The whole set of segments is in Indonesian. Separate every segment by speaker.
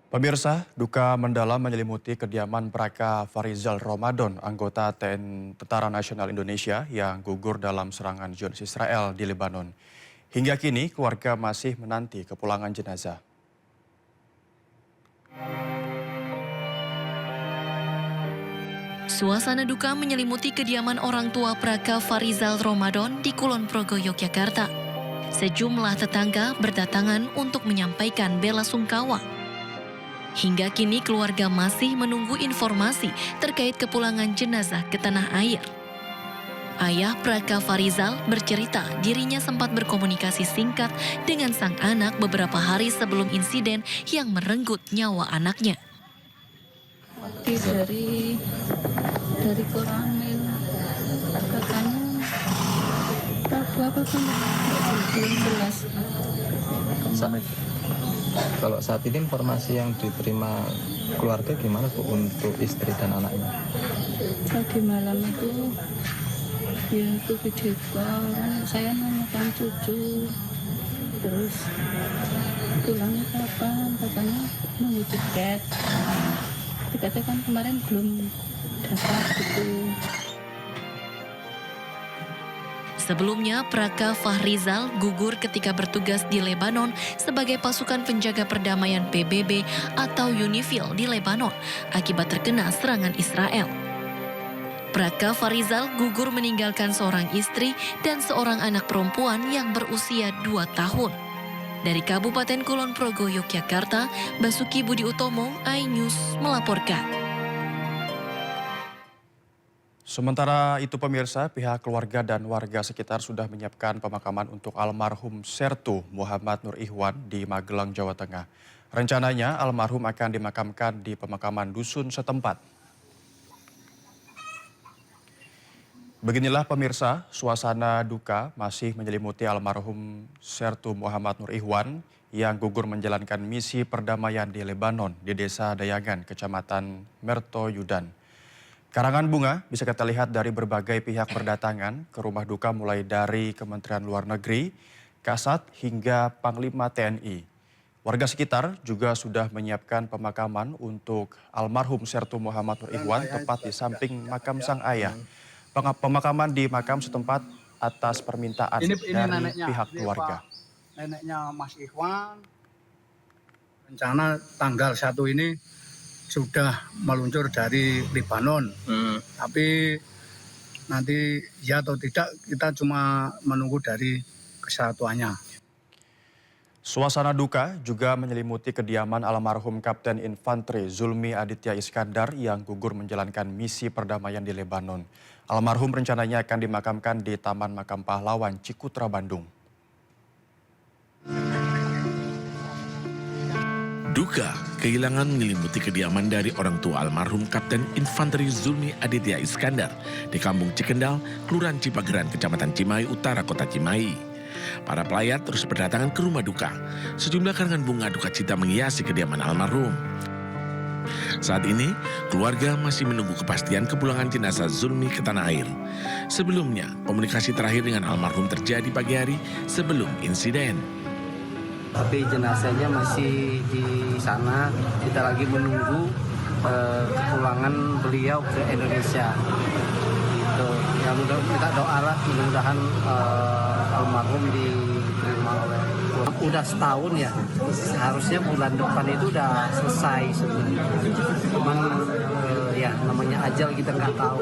Speaker 1: Pemirsa, duka mendalam menyelimuti kediaman Braka Farizal Ramadan, anggota Tentara Nasional Indonesia yang gugur dalam serangan Zionis Israel di Lebanon. Hingga kini, keluarga masih menanti kepulangan jenazah.
Speaker 2: Suasana duka menyelimuti kediaman orang tua Braka Farizal Ramadan di Kulon Progo, Yogyakarta. Sejumlah tetangga berdatangan untuk menyampaikan bela sungkawa. Hingga kini keluarga masih menunggu informasi terkait kepulangan jenazah ke tanah air. Ayah Braka Farizal bercerita dirinya sempat berkomunikasi singkat dengan sang anak beberapa hari sebelum insiden yang merenggut nyawa anaknya.
Speaker 3: Dari Koramil katanya Prabu apa kan belum jelas.
Speaker 4: Kalau saat ini informasi yang diterima keluarga gimana Bu untuk istri dan anaknya?
Speaker 3: Tadi malam itu ya itu video call, saya nanyakan cucu, terus pulangnya kapan, katanya nunggu tiket. Tiketnya kan kemarin belum dapat gitu.
Speaker 2: Sebelumnya, Braka Farizal gugur ketika bertugas di Lebanon sebagai pasukan penjaga perdamaian PBB atau UNIFIL di Lebanon akibat terkena serangan Israel. Braka Farizal gugur meninggalkan seorang istri dan seorang anak perempuan yang berusia 2 tahun. Dari Kabupaten Kulon Progo, Yogyakarta, Basuki Budi Utomo, iNews melaporkan.
Speaker 1: Sementara itu pemirsa, pihak keluarga dan warga sekitar sudah menyiapkan pemakaman untuk almarhum Sertu Muhammad Nur Ihwan di Magelang, Jawa Tengah. Rencananya almarhum akan dimakamkan di pemakaman dusun setempat. Beginilah pemirsa, suasana duka masih menyelimuti almarhum Sertu Muhammad Nur Ihwan yang gugur menjalankan misi perdamaian di Lebanon di Desa Dayangan, Kecamatan Mertoyudan. Karangan bunga bisa kita lihat dari berbagai pihak berdatangan ke rumah duka mulai dari Kementerian Luar Negeri, Kasat hingga Panglima TNI. Warga sekitar juga sudah menyiapkan pemakaman untuk almarhum Sertu Muhammad Nur Ihwan tepat di samping makam sang ayah. Pemakaman di makam setempat atas permintaan dari pihak keluarga.
Speaker 5: Neneknya Mas Ikhwan, rencana tanggal 1 ini sudah meluncur dari Lebanon. Tapi nanti ya atau tidak kita cuma menunggu dari kesatuannya.
Speaker 1: Suasana duka juga menyelimuti kediaman almarhum Kapten Infanteri Zulmi Aditya Iskandar yang gugur menjalankan misi perdamaian di Lebanon. Almarhum rencananya akan dimakamkan di Taman Makam Pahlawan Cikutra, Bandung.
Speaker 6: Duka kehilangan menyelimuti kediaman dari orang tua almarhum Kapten Infanteri Zulmi Aditya Iskandar di Kampung Cikendal, Kelurahan Cipageran, Kecamatan Cimahi Utara, Kota Cimahi. Para pelayat terus berdatangan ke rumah duka. Sejumlah karangan bunga duka cita menghiasi kediaman almarhum. Saat ini, keluarga masih menunggu kepastian kepulangan jenazah Zulmi ke tanah air. Sebelumnya, komunikasi terakhir dengan almarhum terjadi pagi hari sebelum insiden.
Speaker 7: Tapi jenazahnya masih di sana, kita lagi menunggu kepulangan beliau ke Indonesia. Gitu. Ya kita doalah mudah-mudahan almarhum diterima oleh. Udah setahun ya, seharusnya bulan depan itu udah selesai sebenarnya. Cuman ya namanya ajal kita nggak tahu.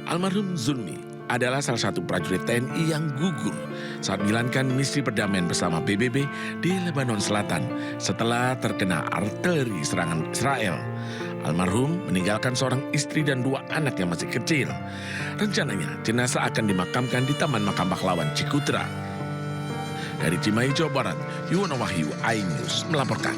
Speaker 6: Almarhum Zulmi adalah salah satu prajurit TNI yang gugur saat menjalankan misi perdamaian bersama PBB di Lebanon Selatan setelah terkena artileri serangan Israel. Almarhum meninggalkan seorang istri dan 2 anak yang masih kecil. Rencananya jenazah akan dimakamkan di Taman Makam Pahlawan Cikutra. Dari Cimahi, Jawa Barat, Yuwono Wahyu, iNews melaporkan.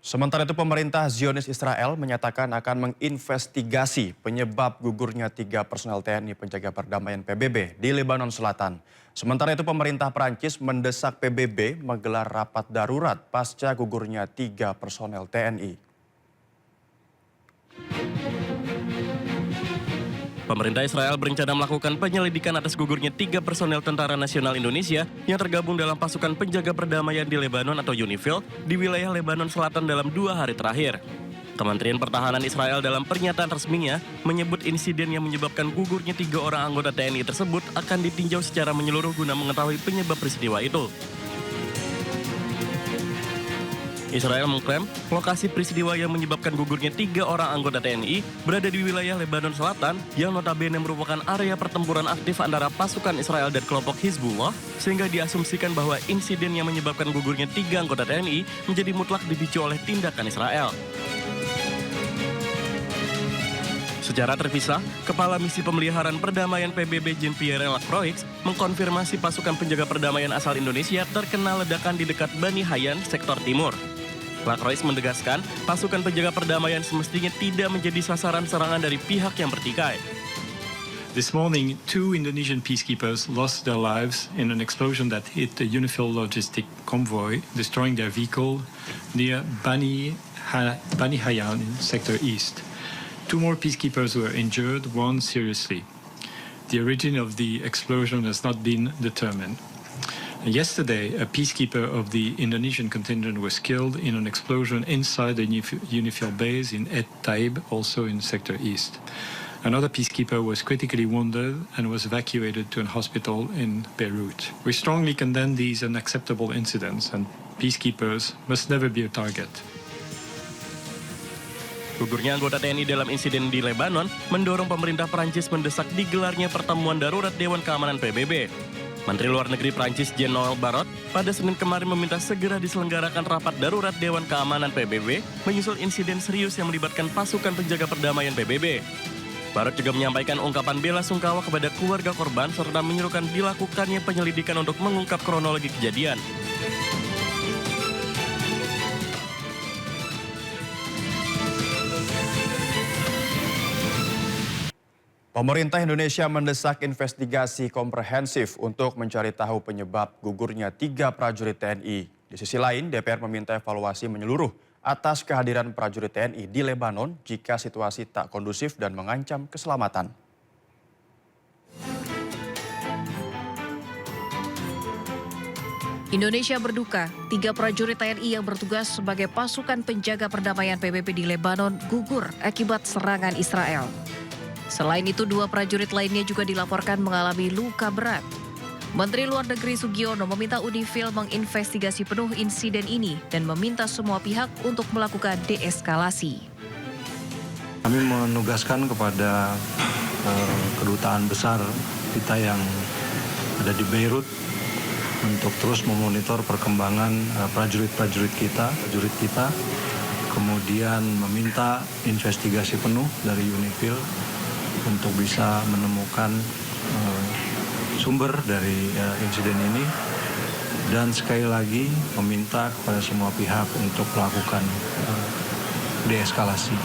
Speaker 1: Sementara itu pemerintah Zionis Israel menyatakan akan menginvestigasi penyebab gugurnya 3 personel TNI penjaga perdamaian PBB di Lebanon Selatan. Sementara itu pemerintah Prancis mendesak PBB menggelar rapat darurat pasca gugurnya 3 personel TNI.
Speaker 8: Pemerintah Israel berencana melakukan penyelidikan atas gugurnya 3 personel Tentara Nasional Indonesia yang tergabung dalam pasukan penjaga perdamaian di Lebanon atau UNIFIL di wilayah Lebanon Selatan dalam 2 hari terakhir. Kementerian Pertahanan Israel dalam pernyataan resminya menyebut insiden yang menyebabkan gugurnya 3 orang anggota TNI tersebut akan ditinjau secara menyeluruh guna mengetahui penyebab peristiwa itu. Israel mengklaim lokasi peristiwa yang menyebabkan gugurnya 3 orang anggota TNI berada di wilayah Lebanon Selatan yang notabene merupakan area pertempuran aktif antara pasukan Israel dan kelompok Hizbullah, sehingga diasumsikan bahwa insiden yang menyebabkan gugurnya 3 anggota TNI menjadi mutlak dipicu oleh tindakan Israel. Secara terpisah, Kepala Misi Pemeliharaan Perdamaian PBB Jean-Pierre Lacroix mengkonfirmasi pasukan penjaga perdamaian asal Indonesia terkena ledakan di dekat Bani Hayan, sektor timur. Lacroix menegaskan, pasukan penjaga perdamaian semestinya tidak menjadi sasaran serangan dari pihak yang bertikai.
Speaker 9: This morning, 2 Indonesian peacekeepers lost their lives in an explosion that hit a UNIFIL logistic convoy, destroying their vehicle near Bani Hayan in Sector East. 2 more peacekeepers were injured, 1 seriously. The origin of the explosion has not been determined. Yesterday, a peacekeeper of the Indonesian contingent was killed in an explosion inside the UNIFIL base in Et Taib, also in Sector East. Another peacekeeper was critically wounded and was evacuated to a hospital in Beirut. We strongly condemn these unacceptable incidents, and peacekeepers must never be a target.
Speaker 8: Gugurnya anggota TNI dalam insiden di Lebanon mendorong pemerintah Prancis mendesak digelarnya pertemuan darurat Dewan Keamanan PBB. Menteri Luar Negeri Prancis Jean-Noël Barrot pada Senin kemarin meminta segera diselenggarakan rapat darurat Dewan Keamanan PBB menyusul insiden serius yang melibatkan pasukan penjaga perdamaian PBB. Barrot juga menyampaikan ungkapan bela sungkawa kepada keluarga korban serta menyerukan dilakukannya penyelidikan untuk mengungkap kronologi kejadian.
Speaker 1: Pemerintah Indonesia mendesak investigasi komprehensif untuk mencari tahu penyebab gugurnya 3 prajurit TNI. Di sisi lain, DPR meminta evaluasi menyeluruh atas kehadiran prajurit TNI di Lebanon jika situasi tak kondusif dan mengancam keselamatan.
Speaker 10: Indonesia berduka, 3 prajurit TNI yang bertugas sebagai pasukan penjaga perdamaian PBB di Lebanon gugur akibat serangan Israel. Selain itu, 2 prajurit lainnya juga dilaporkan mengalami luka berat. Menteri Luar Negeri Sugiono meminta UNIFIL menginvestigasi penuh insiden ini dan meminta semua pihak untuk melakukan deeskalasi.
Speaker 11: Kami menugaskan kepada kedutaan besar kita yang ada di Beirut untuk terus memonitor perkembangan prajurit kita, kemudian meminta investigasi penuh dari UNIFIL untuk bisa menemukan sumber dari insiden ini dan sekali lagi meminta kepada semua pihak untuk melakukan deeskalasi.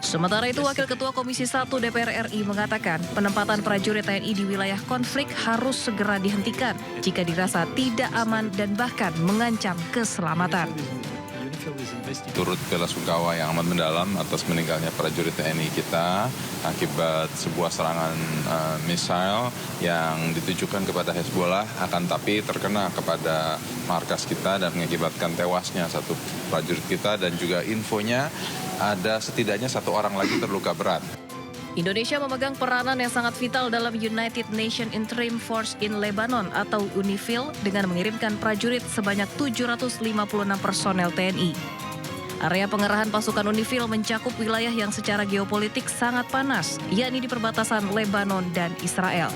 Speaker 10: Sementara itu, Wakil Ketua Komisi 1 DPR RI mengatakan penempatan prajurit TNI di wilayah konflik harus segera dihentikan jika dirasa tidak aman dan bahkan mengancam keselamatan.
Speaker 12: Turut bela sungkawa yang amat mendalam atas meninggalnya prajurit TNI kita akibat sebuah serangan misil yang ditujukan kepada Hezbollah, akan tapi terkena kepada markas kita dan mengakibatkan tewasnya 1 prajurit kita, dan juga infonya ada setidaknya 1 orang lagi terluka berat.
Speaker 10: Indonesia memegang peranan yang sangat vital dalam United Nations Interim Force in Lebanon atau UNIFIL dengan mengirimkan prajurit sebanyak 756 personel TNI. Area pengerahan pasukan UNIFIL mencakup wilayah yang secara geopolitik sangat panas, yakni di perbatasan Lebanon dan Israel.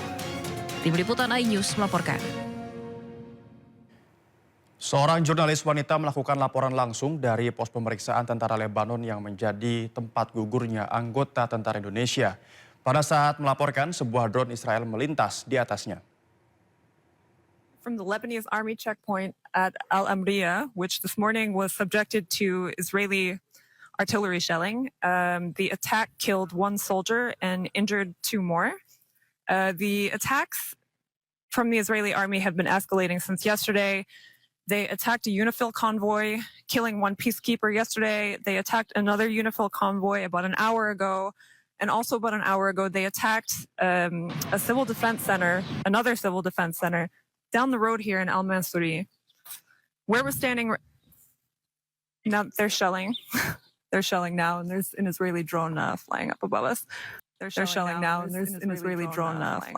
Speaker 10: Tim Liputan iNews melaporkan.
Speaker 1: Seorang jurnalis wanita melakukan laporan langsung dari pos pemeriksaan tentara Lebanon yang menjadi tempat gugurnya anggota tentara Indonesia. Pada saat melaporkan, sebuah drone Israel melintas di atasnya.
Speaker 13: From the Lebanese army checkpoint at Al-Amriya, which this morning was subjected to Israeli artillery shelling. The attack killed 1 soldier and injured 2 more. The attacks from the Israeli army have been escalating since yesterday. They attacked a UNIFIL convoy, killing 1 peacekeeper yesterday. They attacked another UNIFIL convoy about an hour ago. And also about an hour ago, they attacked a civil defense center, another civil defense center, down the road here in Al Mansouri. Where we're standing, now they're shelling. They're shelling now, and there's an Israeli drone flying up above us. They're shelling now, and there's an Israeli drone flying.